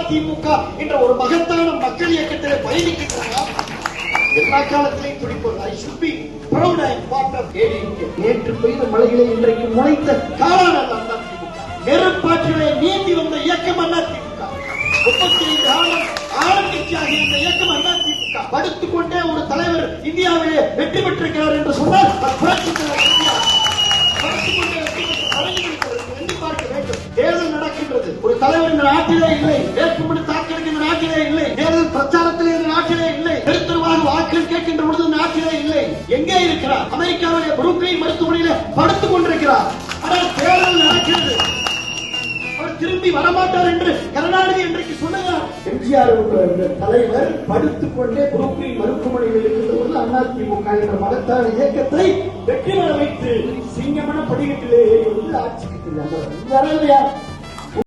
அதிமுக என்ற ஒரு மகத்தான மக்கள் இயக்கத்திலே பயணிக்கின்றன. எல்லா காலத்திலையும் துடிப்பது. I should be proud I am part of ADMK. நேற்று பெய்த மழையிலே இன்றைக்கு முளைத்த காளான அதிமுக. நெருப்பாற்றிலே நீந்தி வந்த இயக்கம் அதிமுக. 35 ஆண்டு ஆளுங்கட்சியாக இந்த இயக்கம் அதிமுக. படுத்துக் கொண்டே ஒரு தலைவர் இந்தியாவிலே வெற்றி பெற்றிருக்கிறார் என்று சொன்னால் புரட்சித் தலைவர் இந்தியா படுத்துக் கொண்டே வெற்றி பெற்ற பழகியிருக்கிறது. எண்ணி பார்க்க வேண்டும். தேர்தல் நடக்கின்றது. ஒரு தலைவர் இந்த நாட்டிலே இல்லை. வேட்புமனு தாக்கலுக்கு இந்த நாட்டிலே இல்லை. தேர்தல் பிரச்சாரத்திலே இந்த நாட்டிலே இல்லை. தெருவாக வாக்குகள் கேட்கின்ற பொழுது நாட்டிலே இல்லை. எங்கே இருக்கிறார்? அமெரிக்காவிலே புரூக்லின் மருத்துவமனையிலே படுத்துக் கொண்டிருக்கிறார். ஆனால் தேர்தல் நடக்கிறது. அவர் திரும்பி வரமாட்டார் என்று கருணாநிதி இன்றைக்கு சொல்லுகிறார். எம்ஜிஆர் என்ற தலைவர் படுத்துக் கொண்டே புரூக்லின் மருத்துவமனையில் இருக்கின்ற பொழுது அதிமுக என்ற மகத்தான இயக்கத்தை வெற்றி பெற வைத்து சிங்கமன படிக்கட்டிலே ஆட்சிக்கு வரலையா?